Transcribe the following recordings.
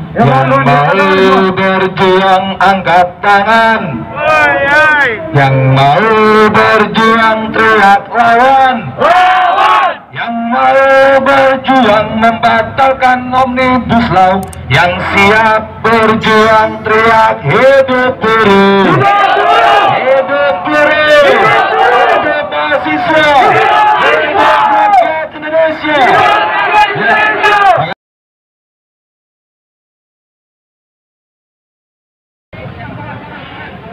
Yang mau berjuang angkat tangan. Yang mau berjuang teriak lawan. Yang mau berjuang membatalkan Omnibus Law. Yang siap berjuang teriak hidup buruh. Hidup buruh. Hidup mahasiswa. Hidup rakyat Indonesia.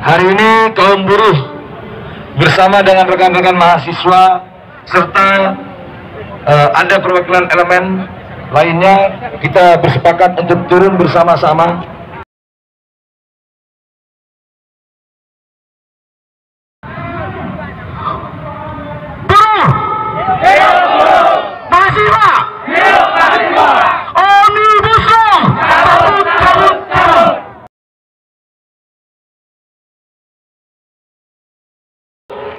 Hari ini kaum buruh bersama dengan rekan-rekan mahasiswa serta ada perwakilan elemen lainnya, kita bersepakat untuk turun bersama-sama buruh, mahasiswa, Omnibus Law, cabut.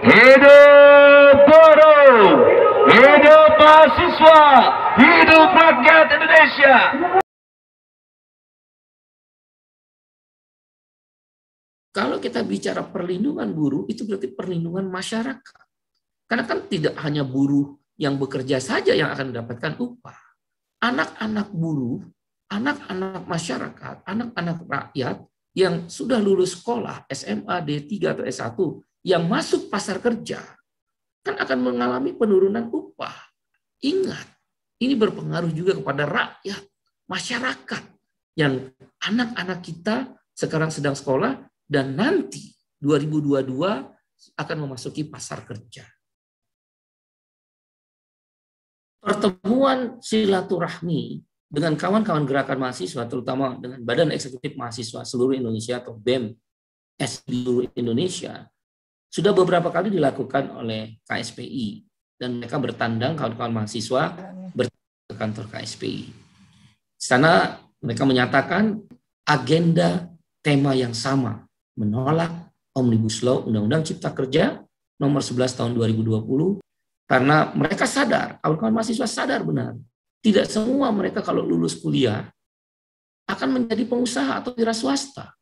Hidup buruh, hidup mahasiswa, hidup rakyat Indonesia. Kalau kita bicara perlindungan buruh, itu berarti perlindungan masyarakat. Karena kan tidak hanya buruh yang bekerja saja yang akan mendapatkan upah. Anak-anak buruh, anak-anak masyarakat, anak-anak rakyat yang sudah lulus sekolah, SMA, D3 atau S1, yang masuk pasar kerja, kan akan mengalami penurunan upah. Ingat, ini berpengaruh juga kepada rakyat, masyarakat, yang anak-anak kita sekarang sedang sekolah, dan nanti 2022 akan memasuki pasar kerja. Pertemuan silaturahmi dengan kawan-kawan gerakan mahasiswa, terutama dengan Badan Eksekutif Mahasiswa Seluruh Indonesia atau BEM seluruh Indonesia, sudah beberapa kali dilakukan oleh KSPI, dan mereka bertandang kawan-kawan mahasiswa bertandang ke kantor KSPI. Di sana mereka menyatakan agenda tema yang sama, menolak Omnibus Law Undang-Undang Cipta Kerja nomor 11 tahun 2020, karena mereka sadar, kawan-kawan mahasiswa sadar benar, tidak semua mereka kalau lulus kuliah akan menjadi pengusaha atau wira swasta.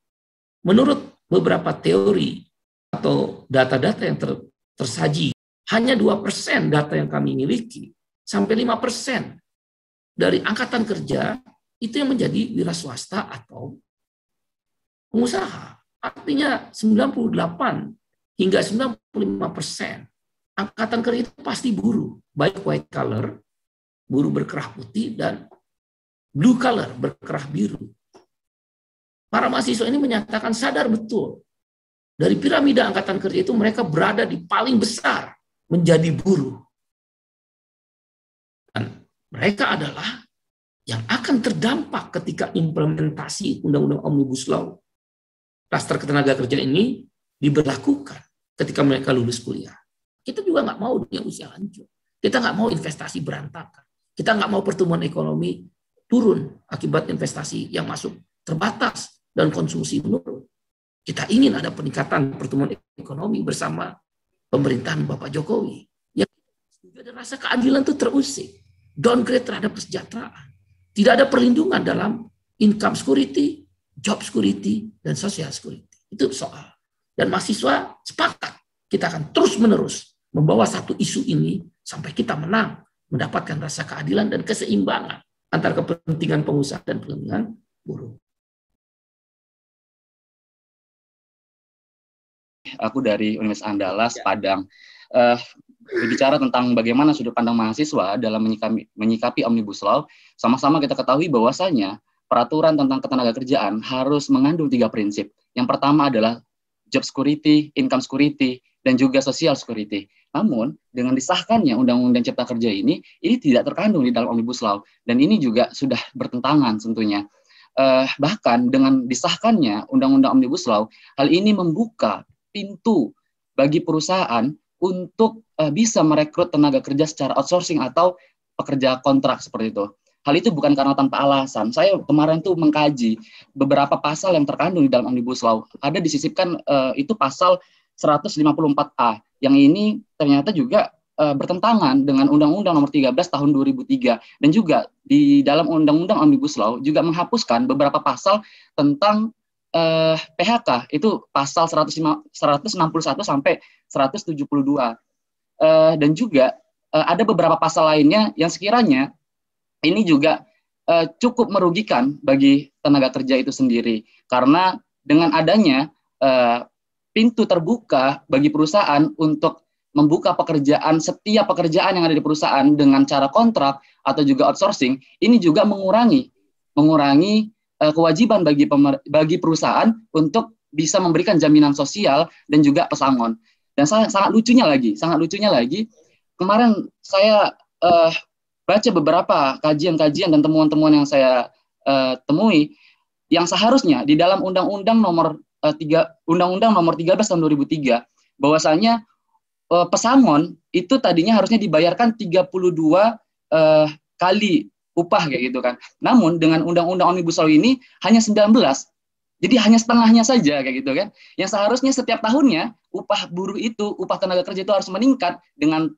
Menurut beberapa teori atau data-data yang tersaji, hanya 2% data yang kami miliki, sampai 5% dari angkatan kerja itu yang menjadi wira swasta atau pengusaha. Artinya 98 hingga 95% angkatan kerja itu pasti buruh, baik white collar, buruh berkerah putih, dan blue collar, berkerah biru. Para mahasiswa ini menyatakan sadar betul, dari piramida angkatan kerja itu mereka berada di paling besar menjadi buruh. Dan mereka adalah yang akan terdampak ketika implementasi Undang-Undang Omnibus Law. Klaster ketenaga kerja ini diberlakukan ketika mereka lulus kuliah. Kita juga nggak mau dunia usia lanjut. Kita nggak mau investasi berantakan. Kita nggak mau pertumbuhan ekonomi turun akibat investasi yang masuk terbatas dan konsumsi menurun. Kita ingin ada peningkatan pertumbuhan ekonomi bersama pemerintahan Bapak Jokowi. Yang juga ada rasa keadilan itu terusik. Downgrade terhadap kesejahteraan. Tidak ada perlindungan dalam income security, job security, dan social security. Itu soal. Dan mahasiswa sepakat. Kita akan terus-menerus membawa satu isu ini sampai kita menang, mendapatkan rasa keadilan dan keseimbangan antara kepentingan pengusaha dan kepentingan buruh. Aku dari Universitas Andalas, Padang. Berbicara tentang bagaimana sudut pandang mahasiswa dalam menyikapi Omnibus Law, sama-sama kita ketahui bahwasanya peraturan tentang ketenagakerjaan harus mengandung 3 prinsip. Yang pertama adalah job security, income security, dan juga social security. Namun, dengan disahkannya Undang-Undang Cipta Kerja ini tidak terkandung di dalam Omnibus Law, dan ini juga sudah bertentangan tentunya. Bahkan dengan disahkannya Undang-Undang Omnibus Law, hal ini membuka pintu bagi perusahaan untuk bisa merekrut tenaga kerja secara outsourcing atau pekerja kontrak seperti itu. Hal itu bukan karena tanpa alasan. Saya kemarin tuh mengkaji beberapa pasal yang terkandung di dalam Omnibus Law. Ada disisipkan itu pasal 154A, yang ini ternyata juga bertentangan dengan Undang-Undang Nomor 13 Tahun 2003, dan juga di dalam Undang-Undang Omnibus Law juga menghapuskan beberapa pasal tentang PHK, itu pasal 161 sampai 172, dan juga ada beberapa pasal lainnya yang sekiranya ini juga cukup merugikan bagi tenaga kerja itu sendiri, karena dengan adanya pintu terbuka bagi perusahaan untuk membuka pekerjaan, setiap pekerjaan yang ada di perusahaan dengan cara kontrak atau juga outsourcing, ini juga mengurangi kewajiban bagi perusahaan untuk bisa memberikan jaminan sosial dan juga pesangon. Dan sangat lucunya lagi, kemarin saya baca beberapa kajian-kajian dan temuan-temuan yang saya temui, yang seharusnya di dalam Undang-Undang Nomor 13 Tahun 2003, bahwasanya pesangon itu tadinya harusnya dibayarkan 32 kali upah kayak gitu kan. Namun dengan Undang-Undang Omnibus Law ini hanya 19. Jadi hanya setengahnya saja kayak gitu kan. Yang seharusnya setiap tahunnya upah buruh itu, upah tenaga kerja itu harus meningkat dengan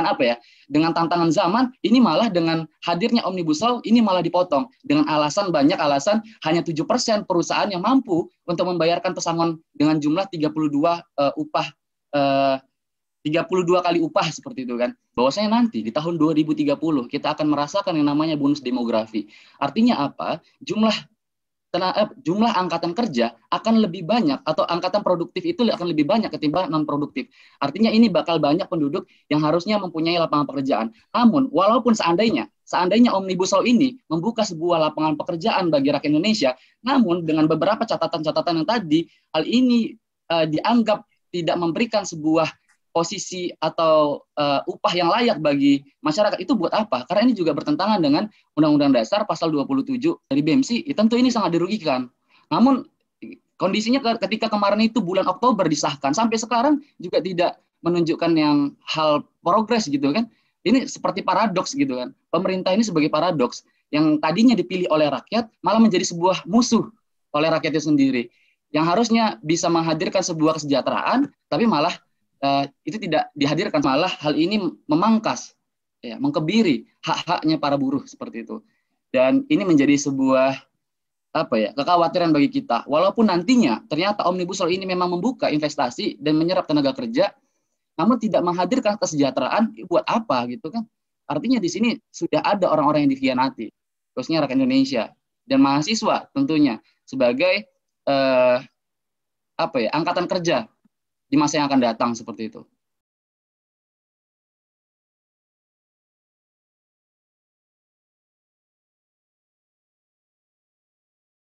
apa ya? Dengan tantangan zaman, ini malah dengan hadirnya Omnibus Law ini malah dipotong dengan banyak alasan hanya 7% perusahaan yang mampu untuk membayarkan pesangon dengan jumlah 32 kali upah seperti itu kan. Bahwasanya nanti di tahun 2030 kita akan merasakan yang namanya bonus demografi. Artinya apa? Jumlah angkatan kerja akan lebih banyak, atau angkatan produktif itu akan lebih banyak ketimbang non produktif. Artinya ini bakal banyak penduduk yang harusnya mempunyai lapangan pekerjaan. Namun walaupun seandainya Omnibus Law ini membuka sebuah lapangan pekerjaan bagi rakyat Indonesia, namun dengan beberapa catatan-catatan yang tadi, hal ini dianggap tidak memberikan sebuah posisi atau upah yang layak bagi masyarakat. Itu buat apa? Karena ini juga bertentangan dengan Undang-Undang Dasar pasal 27 dari BMC. Tentu ini sangat dirugikan. Namun kondisinya ketika kemarin itu bulan Oktober disahkan, sampai sekarang juga tidak menunjukkan yang hal progres gitu kan. Ini seperti paradoks gitu kan. Pemerintah ini sebagai paradoks, yang tadinya dipilih oleh rakyat malah menjadi sebuah musuh oleh rakyat itu sendiri. Yang harusnya bisa menghadirkan sebuah kesejahteraan, tapi malah itu tidak dihadirkan, malah hal ini memangkas, ya, mengkebiri hak-haknya para buruh seperti itu. Dan ini menjadi sebuah kekhawatiran bagi kita. Walaupun nantinya ternyata Omnibus Law ini memang membuka investasi dan menyerap tenaga kerja, namun tidak menghadirkan kesejahteraan, buat apa gitu kan? Artinya di sini sudah ada orang-orang yang dikhianati, khususnya rakyat Indonesia dan mahasiswa tentunya sebagai angkatan kerja di masa yang akan datang seperti itu.